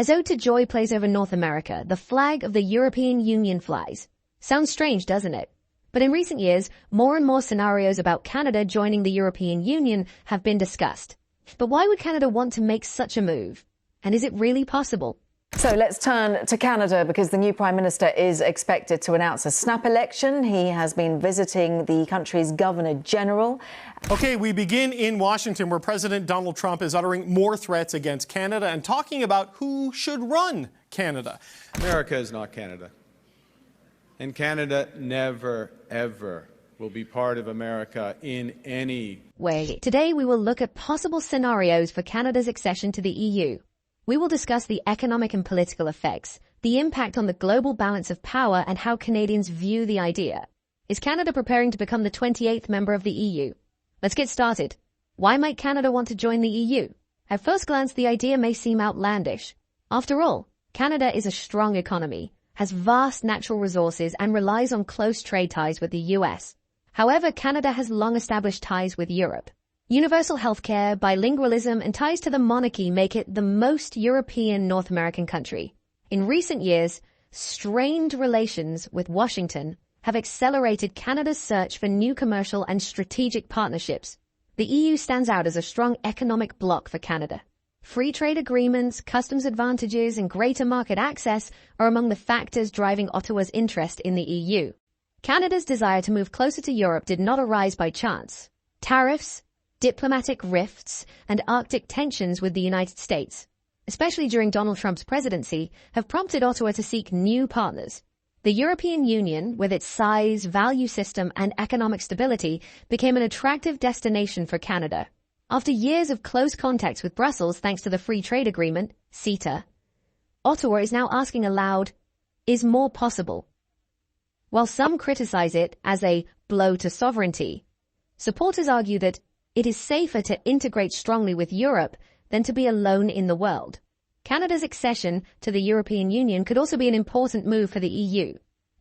As Ode to Joy plays over North America, the flag of the European Union flies. Sounds strange, doesn't it? But in recent years, more and more scenarios about Canada joining the European Union have been discussed. But why would Canada want to make such a move? And is it really possible? So let's turn to Canada because the new Prime Minister is expected to announce a snap election. He has been visiting the country's Governor-General. OK, we begin in Washington, where President Donald Trump is uttering more threats against Canada and talking about who should run Canada. America is not Canada. And Canada never, ever will be part of America in any way. Today, we will look at possible scenarios for Canada's accession to the EU. We will discuss the economic and political effects, the impact on the global balance of power, and how Canadians view the idea. Is Canada preparing to become the 28th member of the EU? Let's get started. Why might Canada want to join the EU? At first glance, the idea may seem outlandish. After all, Canada is a strong economy, has vast natural resources, and relies on close trade ties with the US. However, Canada has long established ties with Europe. Universal healthcare, bilingualism, and ties to the monarchy make it the most European North American country. In recent years, strained relations with Washington have accelerated Canada's search for new commercial and strategic partnerships. The EU stands out as a strong economic bloc for Canada. Free trade agreements, customs advantages, and greater market access are among the factors driving Ottawa's interest in the EU. Canada's desire to move closer to Europe did not arise by chance. Tariffs, diplomatic rifts, and Arctic tensions with the United States, especially during Donald Trump's presidency, have prompted Ottawa to seek new partners. The European Union, with its size, value system, and economic stability, became an attractive destination for Canada. After years of close contacts with Brussels thanks to the Free Trade Agreement, CETA, Ottawa is now asking aloud, is more possible? While some criticize it as a blow to sovereignty, supporters argue that it is safer to integrate strongly with Europe than to be alone in the world. Canada's accession to the European Union could also be an important move for the EU.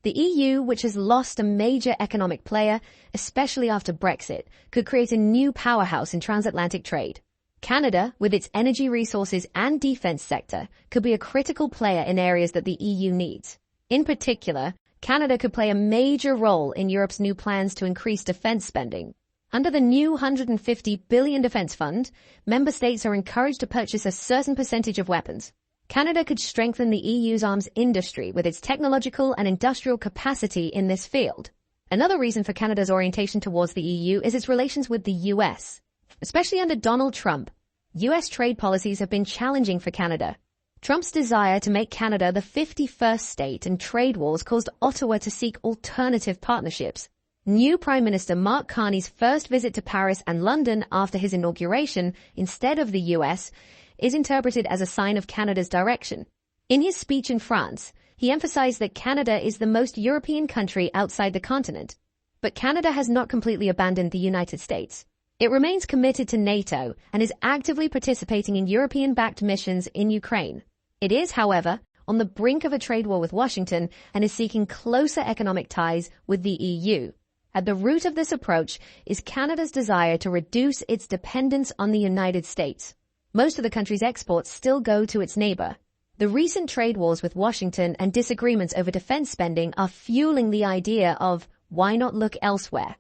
The EU, which has lost a major economic player, especially after Brexit, could create a new powerhouse in transatlantic trade. Canada, with its energy resources and defense sector, could be a critical player in areas that the EU needs. In particular, Canada could play a major role in Europe's new plans to increase defense spending. Under the new $150 billion defense fund, member states are encouraged to purchase a certain percentage of weapons. Canada could strengthen the EU's arms industry with its technological and industrial capacity in this field. Another reason for Canada's orientation towards the EU is its relations with the US. Especially under Donald Trump, US trade policies have been challenging for Canada. Trump's desire to make Canada the 51st state and trade wars caused Ottawa to seek alternative partnerships. New Prime Minister Mark Carney's first visit to Paris and London after his inauguration, instead of the US, is interpreted as a sign of Canada's direction. In his speech in France, he emphasized that Canada is the most European country outside the continent. But Canada has not completely abandoned the United States. It remains committed to NATO and is actively participating in European-backed missions in Ukraine. It is, however, on the brink of a trade war with Washington and is seeking closer economic ties with the EU. At the root of this approach is Canada's desire to reduce its dependence on the United States. Most of the country's exports still go to its neighbor. The recent trade wars with Washington and disagreements over defense spending are fueling the idea of why not look elsewhere.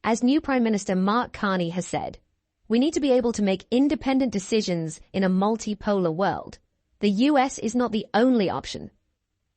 As new Prime Minister Mark Carney has said, we need to be able to make independent decisions in a multipolar world. The US is not the only option.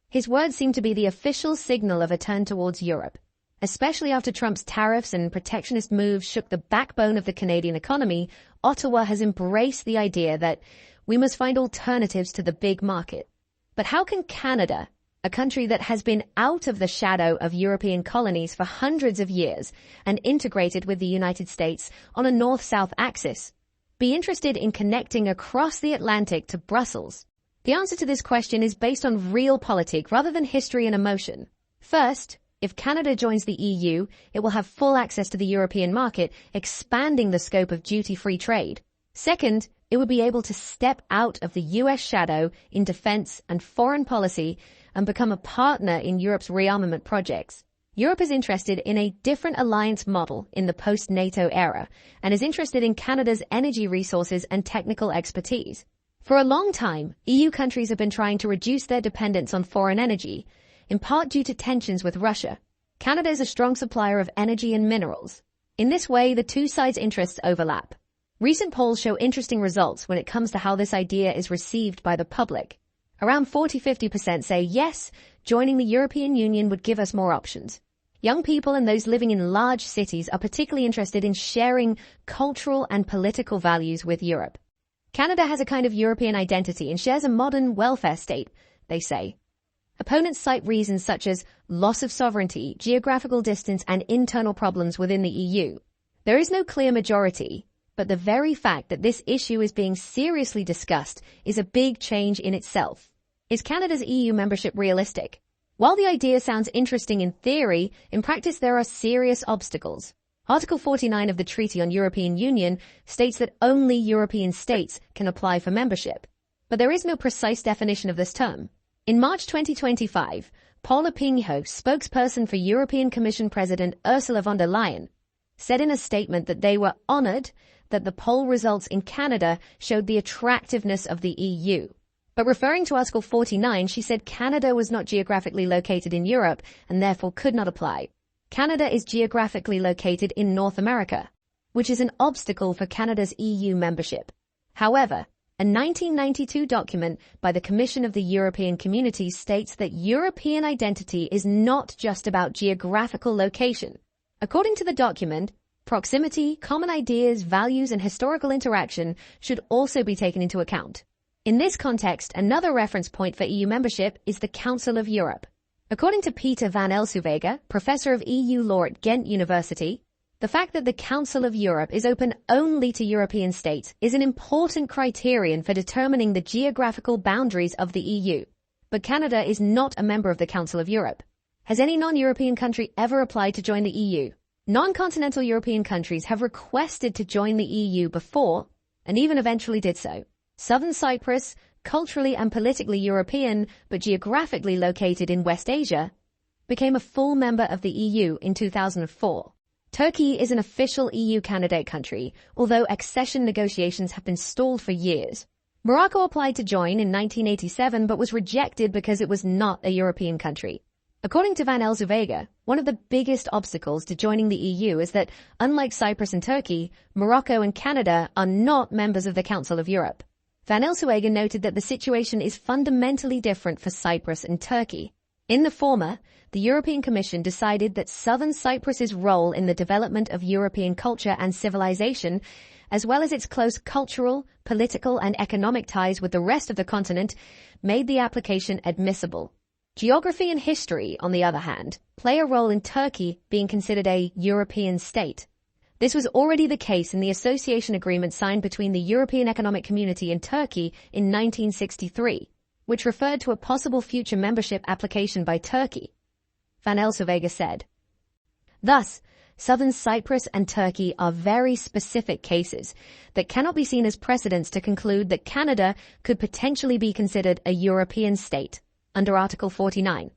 His words seem to be the official signal of a turn towards Europe. Especially after Trump's tariffs and protectionist moves shook the backbone of the Canadian economy, Ottawa has embraced the idea that we must find alternatives to the big market. But how can Canada, a country that has been out of the shadow of European colonies for hundreds of years and integrated with the United States on a north-south axis, be interested in connecting across the Atlantic to Brussels? The answer to this question is based on realpolitik rather than history and emotion. First, if Canada joins the EU, it will have full access to the European market, expanding the scope of duty-free trade. Second, it would be able to step out of the US shadow in defense and foreign policy and become a partner in Europe's Re-Armament projects. Europe is interested in a different alliance model in the post-NATO era and is interested in Canada's energy resources and technical expertise. For a long time, EU countries have been trying to reduce their dependence on foreign energy, in part due to tensions with Russia. Canada is a strong supplier of energy and minerals. In this way, the two sides' interests overlap. Recent polls show interesting results when it comes to how this idea is received by the public. Around 40-50% say yes, joining the European Union would give us more options. Young people and those living in large cities are particularly interested in sharing cultural and political values with Europe. Canada has a kind of European identity and shares a modern welfare state, they say. Opponents cite reasons such as loss of sovereignty, geographical distance, and internal problems within the EU. There is no clear majority, but the very fact that this issue is being seriously discussed is a big change in itself. Is Canada's EU membership realistic? While the idea sounds interesting in theory, in practice there are serious obstacles. Article 49 of the Treaty on European Union states that only European states can apply for membership. But there is no precise definition of this term. In March 2025, Paula Pinho, spokesperson for European Commission President Ursula von der Leyen, said in a statement that they were honored that the poll results in Canada showed the attractiveness of the EU. But referring to Article 49, she said Canada was not geographically located in Europe and therefore could not apply. Canada is geographically located in North America, which is an obstacle for Canada's EU membership. However, a 1992 document by the Commission of the European Community states that European identity is not just about geographical location. According to the document, proximity, common ideas, values, and historical interaction should also be taken into account. In this context, another reference point for EU membership is the Council of Europe. According to Peter van Elsewege, professor of EU law at Ghent University, the fact that the Council of Europe is open only to European states is an important criterion for determining the geographical boundaries of the EU. But Canada is not a member of the Council of Europe. Has any non-European country ever applied to join the EU? Non-continental European countries have requested to join the EU before, and even eventually did so. Southern Cyprus, culturally and politically European, but geographically located in West Asia, became a full member of the EU in 2004. Turkey is an official EU candidate country, although accession negotiations have been stalled for years. Morocco applied to join in 1987 but was rejected because it was not a European country. According to Van Elsewege, one of the biggest obstacles to joining the EU is that, unlike Cyprus and Turkey, Morocco and Canada are not members of the Council of Europe. Van Elsewege noted that the situation is fundamentally different for Cyprus and Turkey. In the former, the European Commission decided that Southern Cyprus's role in the development of European culture and civilization, as well as its close cultural, political, and economic ties with the rest of the continent, made the application admissible. Geography and history, on the other hand, play a role in Turkey being considered a European state. This was already the case in the association agreement signed between the European Economic Community and Turkey in 1963, which referred to a possible future membership application by Turkey. Van Elsewege said, thus, Southern Cyprus and Turkey are very specific cases that cannot be seen as precedents to conclude that Canada could potentially be considered a European state under Article 49.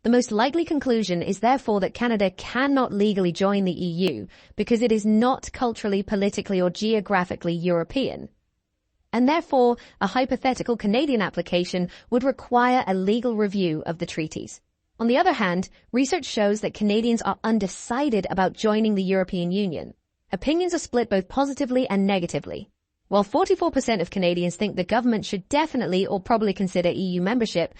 The most likely conclusion is therefore that Canada cannot legally join the EU because it is not culturally, politically, or geographically European. And therefore, a hypothetical Canadian application would require a legal review of the treaties. On the other hand, research shows that Canadians are undecided about joining the European Union. Opinions are split both positively and negatively. While 44% of Canadians think the government should definitely or probably consider EU membership,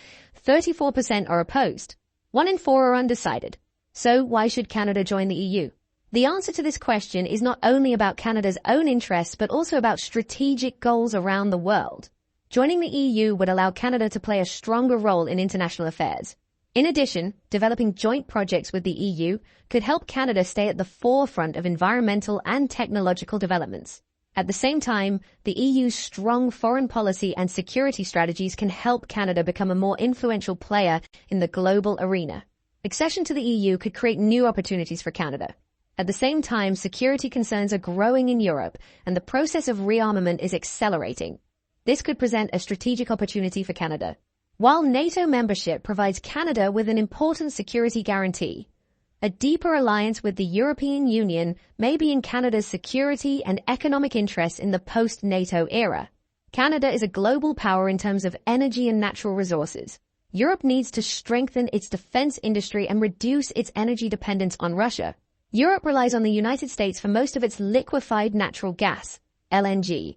34% are opposed. 1 in 4 are undecided. So why should Canada join the EU? The answer to this question is not only about Canada's own interests, but also about strategic goals around the world. Joining the EU would allow Canada to play a stronger role in international affairs. In addition, developing joint projects with the EU could help Canada stay at the forefront of environmental and technological developments. At the same time, the EU's strong foreign policy and security strategies can help Canada become a more influential player in the global arena. Accession to the EU could create new opportunities for Canada. At the same time, security concerns are growing in Europe, and the process of rearmament is accelerating. This could present a strategic opportunity for Canada. While NATO membership provides Canada with an important security guarantee, a deeper alliance with the European Union may be in Canada's security and economic interests in the post-NATO era. Canada is a global power in terms of energy and natural resources. Europe needs to strengthen its defense industry and reduce its energy dependence on Russia. Europe relies on the United States for most of its liquefied natural gas, LNG,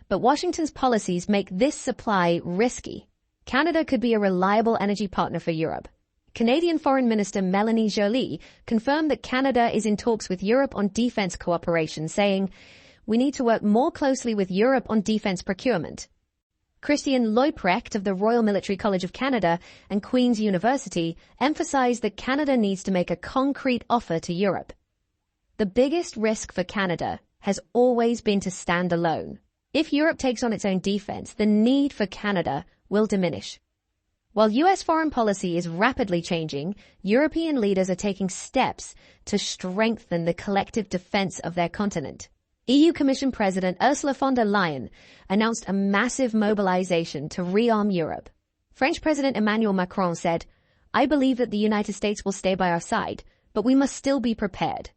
but Washington's policies make this supply risky. Canada could be a reliable energy partner for Europe. Canadian Foreign Minister Mélanie Joly confirmed that Canada is in talks with Europe on defense cooperation, saying, "We need to work more closely with Europe on defense procurement." Christian Leuprecht of the Royal Military College of Canada and Queen's University emphasized that Canada needs to make a concrete offer to Europe. The biggest risk for Canada has always been to stand alone. If Europe takes on its own defense, the need for Canada will diminish. While U.S. foreign policy is rapidly changing, European leaders are taking steps to strengthen the collective defense of their continent. EU Commission President Ursula von der Leyen announced a massive mobilization to rearm Europe. French President Emmanuel Macron said, "I believe that the United States will stay by our side, but we must still be prepared."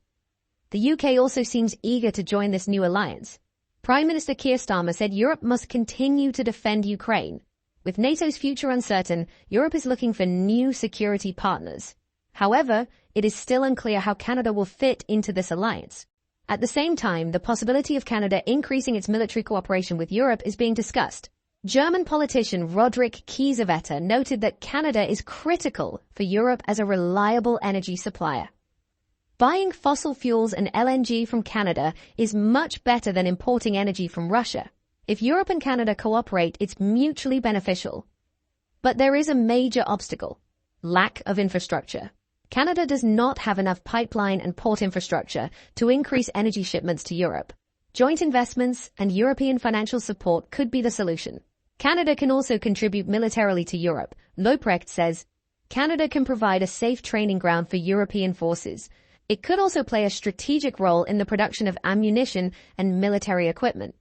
The UK also seems eager to join this new alliance. Prime Minister Keir Starmer said Europe must continue to defend Ukraine. With NATO's future uncertain, Europe is looking for new security partners. However, it is still unclear how Canada will fit into this alliance. At the same time, the possibility of Canada increasing its military cooperation with Europe is being discussed. German politician Roderick Kiesewetter noted that Canada is critical for Europe as a reliable energy supplier. Buying fossil fuels and LNG from Canada is much better than importing energy from Russia. If Europe and Canada cooperate, it's mutually beneficial. But there is a major obstacle: lack of infrastructure. Canada does not have enough pipeline and port infrastructure to increase energy shipments to Europe. Joint investments and European financial support could be the solution. Canada can also contribute militarily to Europe. Leuprecht says, "Canada can provide a safe training ground for European forces. It could also play a strategic role in the production of ammunition and military equipment."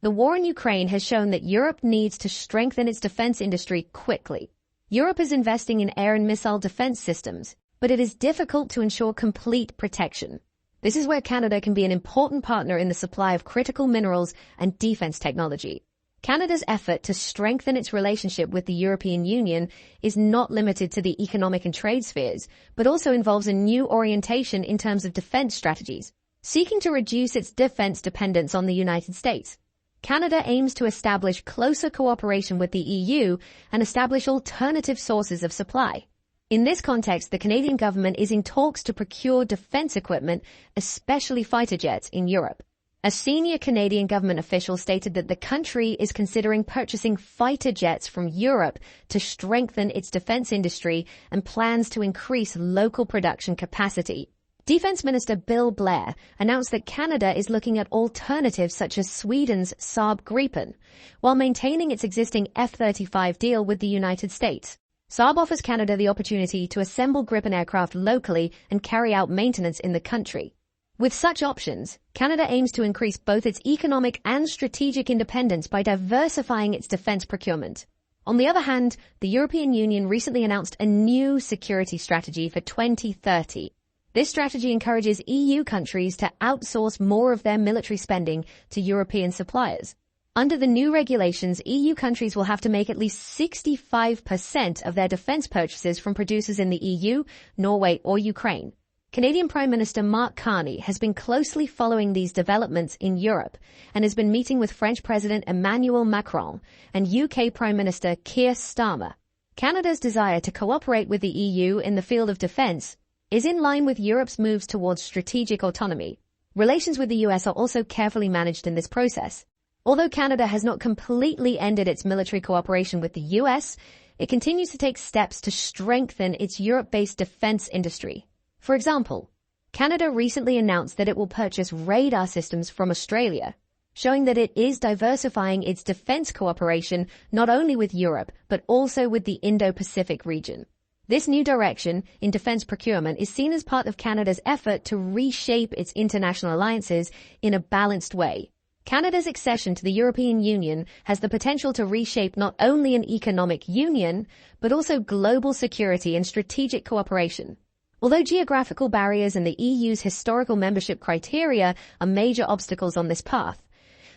The war in Ukraine has shown that Europe needs to strengthen its defense industry quickly. Europe is investing in air and missile defense systems, but it is difficult to ensure complete protection. This is where Canada can be an important partner in the supply of critical minerals and defense technology. Canada's effort to strengthen its relationship with the European Union is not limited to the economic and trade spheres, but also involves a new orientation in terms of defense strategies, seeking to reduce its defense dependence on the United States. Canada aims to establish closer cooperation with the EU and establish alternative sources of supply. In this context, the Canadian government is in talks to procure defense equipment, especially fighter jets, in Europe. A senior Canadian government official stated that the country is considering purchasing fighter jets from Europe to strengthen its defense industry and plans to increase local production capacity. Defense Minister Bill Blair announced that Canada is looking at alternatives such as Sweden's Saab Gripen, while maintaining its existing F-35 deal with the United States. Saab offers Canada the opportunity to assemble Gripen aircraft locally and carry out maintenance in the country. With such options, Canada aims to increase both its economic and strategic independence by diversifying its defense procurement. On the other hand, the European Union recently announced a new security strategy for 2030. This strategy encourages EU countries to outsource more of their military spending to European suppliers. Under the new regulations, EU countries will have to make at least 65% of their defense purchases from producers in the EU, Norway, or Ukraine. Canadian Prime Minister Mark Carney has been closely following these developments in Europe and has been meeting with French President Emmanuel Macron and UK Prime Minister Keir Starmer. Canada's desire to cooperate with the EU in the field of defense is in line with Europe's moves towards strategic autonomy. Relations with the US are also carefully managed in this process. Although Canada has not completely ended its military cooperation with the US, it continues to take steps to strengthen its Europe-based defense industry. For example, Canada recently announced that it will purchase radar systems from Australia, showing that it is diversifying its defense cooperation not only with Europe, but also with the Indo-Pacific region. This new direction in defense procurement is seen as part of Canada's effort to reshape its international alliances in a balanced way. Canada's accession to the European Union has the potential to reshape not only an economic union, but also global security and strategic cooperation. Although geographical barriers and the EU's historical membership criteria are major obstacles on this path,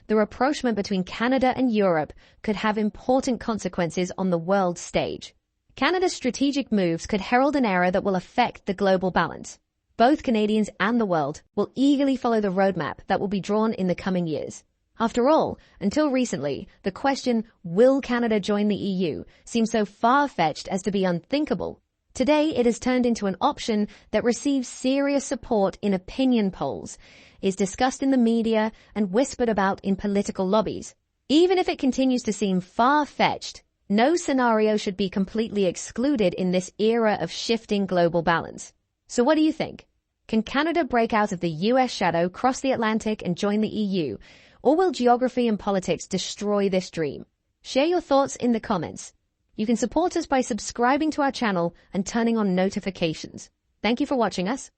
the rapprochement between Canada and Europe could have important consequences on the world stage. Canada's strategic moves could herald an era that will affect the global balance. Both Canadians and the world will eagerly follow the roadmap that will be drawn in the coming years. After all, until recently, the question, will Canada join the EU, seemed so far-fetched as to be unthinkable. Today, it has turned into an option that receives serious support in opinion polls, is discussed in the media, and whispered about in political lobbies. Even if it continues to seem far-fetched, no scenario should be completely excluded in this era of shifting global balance. So what do you think? Can Canada break out of the US shadow, cross the Atlantic, and join the EU? Or will geography and politics destroy this dream? Share your thoughts in the comments. You can support us by subscribing to our channel and turning on notifications. Thank you for watching us.